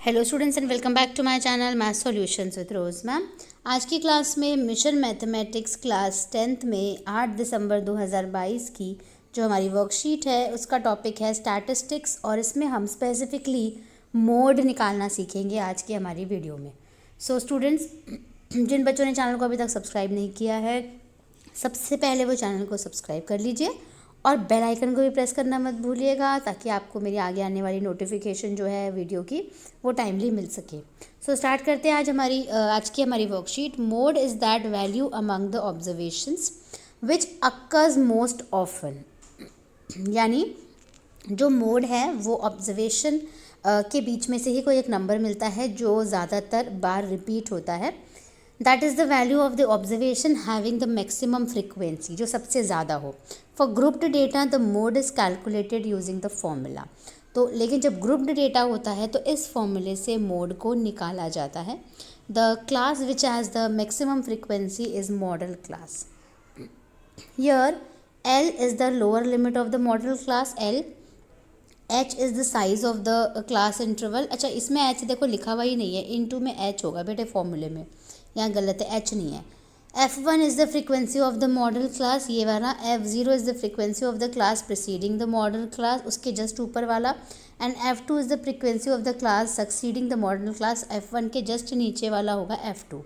Hello students and welcome back to my channel math solutions with Rose ma'am. आज की class में mission mathematics class 10th में 8 दिसंबर 2022 की जो हमारी वर्कशीट है उसका टॉपिक है स्टैटिस्टिक्स और इसमें हम स्पेसिफिकली मोड निकालना सीखेंगे आज की हमारी वीडियो में। सो स्टूडेंट्स, जिन बच्चों ने चैनल को अभी तक सब्सक्राइब नहीं किया है, सबसे पहले वो चैनल को सब्सक्राइब कर लीजिए और बेल आइकन को भी प्रेस करना मत भूलिएगा ताकि आपको मेरी आगे आने वाली नोटिफिकेशन जो है वीडियो की वो टाइमली मिल सके। सो स्टार्ट करते हैं आज की हमारी worksheet. Mode is that value among the observations which occurs most often, यानी जो मोड है वो ऑब्जर्वेशन के बीच में से ही कोई एक नंबर मिलता है जो ज़्यादातर बार रिपीट होता है। That is the value of the observation having the maximum frequency, जो सबसे ज़्यादा हो। For grouped data the mode is calculated using the formula. तो लेकिन जब ग्रुप्ड डेटा होता है तो इस फॉर्मूले से मोड को निकाला जाता है। The class which has the maximum frequency is model class. Here L is the lower limit of the model class L, H is the size of the class interval। अच्छा, इसमें H देखो लिखा हुआ ही नहीं है, इनटू में H होगा बेटे फॉर्मूले में, यहाँ गलत है, H नहीं है। F1 is the frequency of the model class, ये वाला। F0 is the frequency of the class preceding the model class, उसके जस्ट ऊपर वाला। And F2 is the frequency of the class succeeding the model class, F1 के just नीचे वाला होगा F2।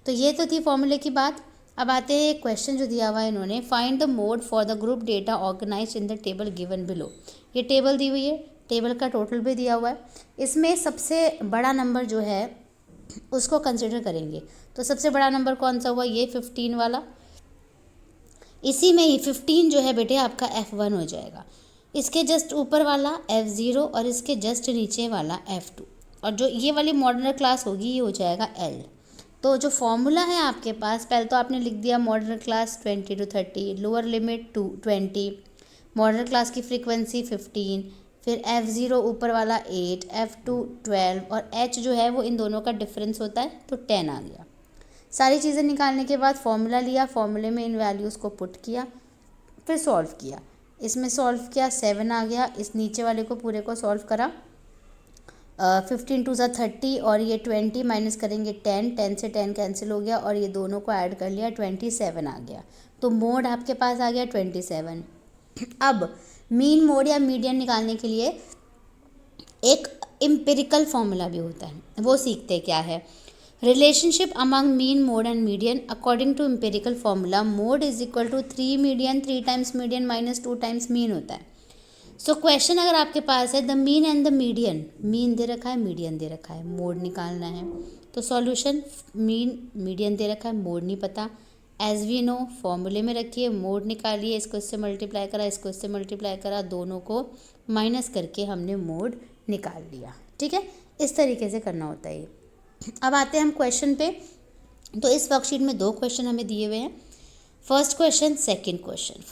तो ये तो थी फॉर्मूले की बात। अब आते हैं एक क्वेश्चन जो दिया हुआ है इन्होंने, find the mode for the group data organise in the table given below. ये टेबल दी हुई है, टेबल का टोटल भी दिया हुआ है। इसमें सबसे बड़ा नंबर जो है उसको कंसिडर करेंगे। तो सबसे बड़ा नंबर कौन सा हुआ? ये 15 वाला। इसी में ही 15 जो है बेटे आपका F1 हो जाएगा, इसके जस्ट ऊपर वाला F0 और इसके जस्ट नीचे वाला F2, और जो ये वाली मॉडर्न क्लास होगी ये हो जाएगा L। तो जो फॉर्मूला है आपके पास, पहले तो आपने लिख दिया modern class 20 to 30, lower limit 20, modern class की फ्रीक्वेंसी 15, फिर F0 ऊपर वाला 8, F2 12 और H जो है वो इन दोनों का डिफरेंस होता है तो 10 आ गया। सारी चीज़ें निकालने के बाद फॉर्मूला लिया, फॉर्मूले में इन वैल्यूज़ को पुट किया, फिर सॉल्व किया। इसमें सॉल्व किया 7 आ गया, इस नीचे वाले को पूरे को सॉल्व करा। 15 टू ज़ा 30 और ये 20 माइनस करेंगे 10, 10 से 10 कैंसिल हो गया और ये दोनों को ऐड कर लिया, 27 आ गया। तो मोड आपके पास आ गया 27। अब मीन मोड या मीडियन निकालने के लिए एक एम्पिरिकल फॉर्मूला भी होता है, वो सीखते क्या है। Relationship among mean mode and median according to empirical formula, mode is equal to 3 median 3 times median minus 2 times mean होता है। सो क्वेश्चन अगर आपके पास है the mean and the median, mean दे रखा है, मीडियन दे रखा है, मोड निकालना है, तो सॉल्यूशन मीन मीडियन दे रखा है, मोड नहीं पता। एज वी नो फॉर्मूले में रखिए, मोड निकालिए, इसको इससे मल्टीप्लाई करा, इसको इससे मल्टीप्लाई करा, दोनों को माइनस करके हमने मोड निकाल लिया। ठीक है, इस तरीके से करना होता है ये। अब आते हैं हम क्वेश्चन पे। तो इस वर्कशीट में 2 क्वेश्चन हमें दिए हुए हैं, first question, second question.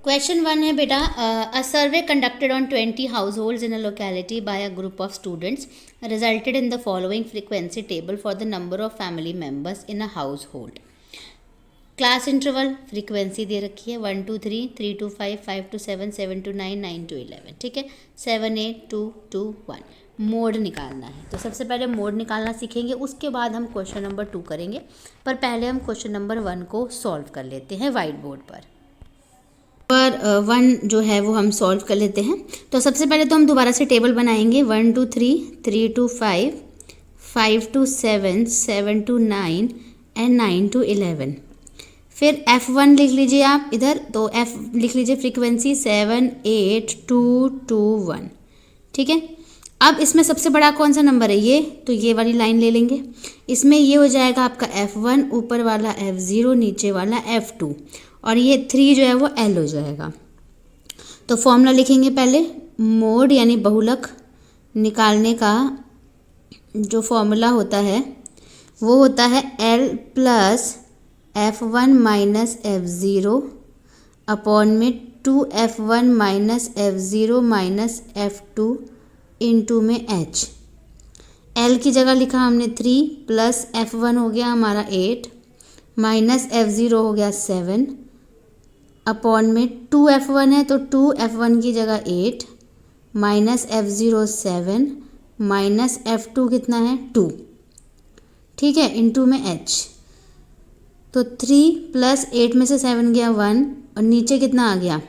Question 1 है बेटा, a survey conducted on 20 house in a locality by a group of students resulted in the following frequency table for the number of family members in a household. Class interval frequency दे रखी है 1 to 3, 3 to 5, 5 to 7, 7 to 9, 9 to 11। ठीक है, 7 8 2 2 1। Mode निकालना है, तो सबसे पहले मोड निकालना सीखेंगे, उसके बाद हम क्वेश्चन नंबर 2 करेंगे। पर पहले हम क्वेश्चन नंबर 1 को सॉल्व कर लेते हैं वाइट बोर्ड पर। 1 जो है वो हम सॉल्व कर लेते हैं। तो सबसे पहले तो हम दोबारा से टेबल बनाएंगे, 1 to 3, 3 to 5, 5 to 7, 7 to 9 and 9 to 11। फिर F1 लिख लीजिए आप इधर, तो F लिख लीजिए फ्रीक्वेंसी 7 8 2 2 1। ठीक है, अब इसमें सबसे बड़ा कौन सा नंबर है? ये, तो ये वाली लाइन ले लेंगे। इसमें ये हो जाएगा आपका F1, ऊपर वाला F0, नीचे वाला F2, और ये 3 जो है वो L हो जाएगा। तो फॉर्मूला लिखेंगे पहले, मोड यानी बहुलक निकालने का जो फॉर्मूला होता है वो होता है L plus F1 minus F0 upon में 2F1 minus F0 minus F2 into में H। L की जगह लिखा हमने 3 प्लस F1 हो गया हमारा 8 माइनस F0 हो गया 7 अपॉन में 2F1 है तो 2F1 की जगह 8 माइनस F0 7 माइनस F2 कितना है 2, ठीक है, इंटू में H। तो 3 प्लस 8 में से 7 गया 1 और नीचे कितना आ गया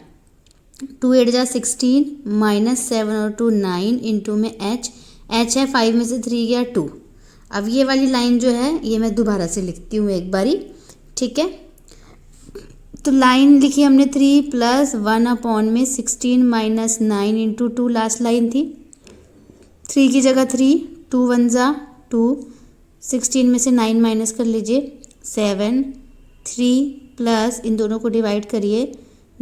2 8 जा 16 माइनस 7 और 2 9 इंटू में H है 5 में से 3 गया 2। अब ये वाली लाइन जो है ये मैं दोबारा से लिखती हूँ एक बारी, ठीक है। तो लाइन लिखी हमने 3 प्लस 1 अपॉन में 16 माइनस 9 इंटू 2, लास्ट लाइन थी 3 की जगह 3, 2 1 जा 2, 16 में से 9 माइनस कर लीजिए 7, 3 प्लस इन दोनों को डिवाइड करिए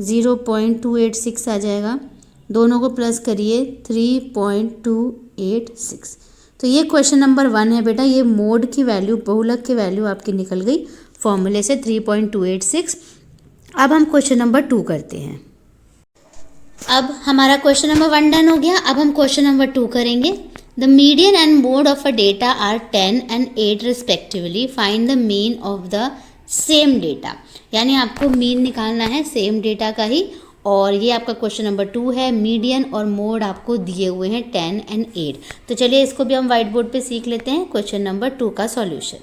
0.286 आ जाएगा, दोनों को प्लस करिए 3.286। तो ये क्वेश्चन नंबर 1 है बेटा, ये मोड की वैल्यू, बहुलक की वैल्यू आपकी निकल गई फॉर्मूले से 3.286। अब हम क्वेश्चन नंबर 2 करते हैं। अब हमारा क्वेश्चन नंबर 1 डन हो गया। अब हम क्वेश्चन नंबर 2 करेंगे। The median and mode of a data are 10 and 8 respectively, find the mean of the same data. यानी आपको मीन निकालना है सेम डेटा का ही, और ये आपका क्वेश्चन नंबर 2 है। मीडियन और मोड आपको दिए हुए हैं 10 एंड 8। तो चलिए इसको भी हम व्हाइट बोर्ड पे सीख लेते हैं, क्वेश्चन नंबर 2 का सॉल्यूशन।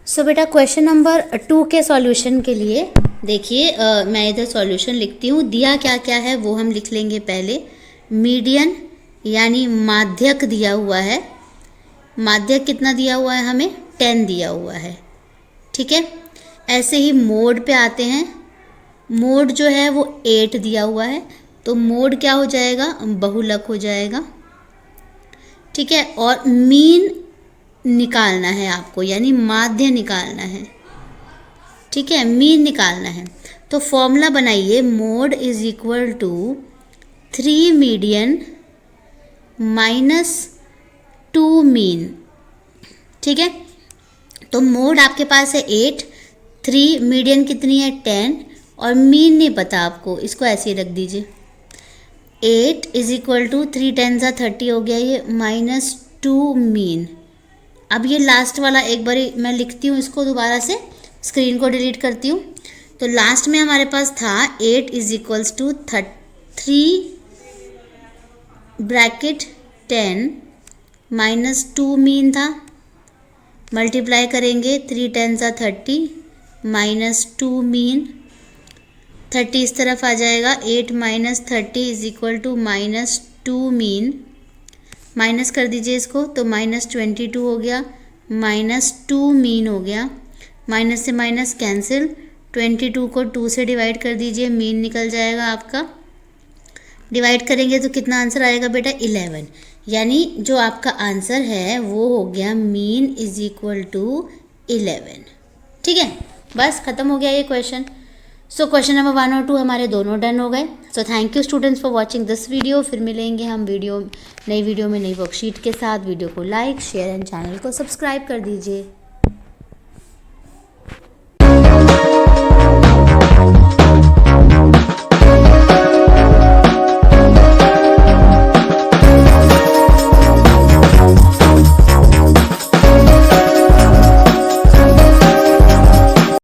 सो बेटा क्वेश्चन नंबर 2 के सॉल्यूशन के लिए देखिए, मैं इधर सॉल्यूशन लिखती हूँ। दिया क्या क्या है वो हम लिख लेंगे पहले। मीडियन यानी माध्यक दिया हुआ है, माध्यक कितना दिया हुआ है हमें 10 दिया हुआ है, ठीक है। ऐसे ही मोड पे आते हैं, मोड जो है वो 8 दिया हुआ है, तो मोड क्या हो जाएगा बहुलक हो जाएगा, ठीक है। और मीन निकालना है आपको, यानी माध्य निकालना है, ठीक है, मीन निकालना है। तो फॉर्मूला बनाइए, mode is equal to 3 median minus 2 mean, ठीक है। तो मोड आपके पास है 8, 3 मीडियन कितनी है 10 और मीन नहीं पता आपको, इसको ऐसे ही रख दीजिए। 8 इज इक्वल टू 3 10 जा 30 हो गया ये, माइनस 2 मीन। अब ये लास्ट वाला एक बारी मैं लिखती हूँ, इसको दोबारा से स्क्रीन को डिलीट करती हूँ। तो लास्ट में हमारे पास था 8 इज इक्वल्स टू 3 ब्रैकेट 10 माइनस 2 मीन था, मल्टीप्लाई करेंगे 3 10 जा 30 माइनस 2 मीन, 30 इस तरफ आ जाएगा, 8 minus 30 is equal to minus 2 mean. Minus कर दीजिए इसको, तो माइनस 22 हो गया, माइनस 2 मीन हो गया, माइनस से माइनस कैंसिल, 22 को 2 से डिवाइड कर दीजिए, मीन निकल जाएगा आपका। डिवाइड करेंगे तो कितना आंसर आएगा बेटा 11। यानी जो आपका आंसर है वो हो गया मीन इज इक्वल टू 11, ठीक है। बस ख़त्म हो गया ये क्वेश्चन। सो क्वेश्चन नंबर 1 और 2 हमारे दोनों डन हो गए। So thank you students for watching this video. फिर मिलेंगे हम नई वीडियो में नई वर्कशीट के साथ। वीडियो को लाइक शेयर एंड चैनल को सब्सक्राइब कर दीजिए।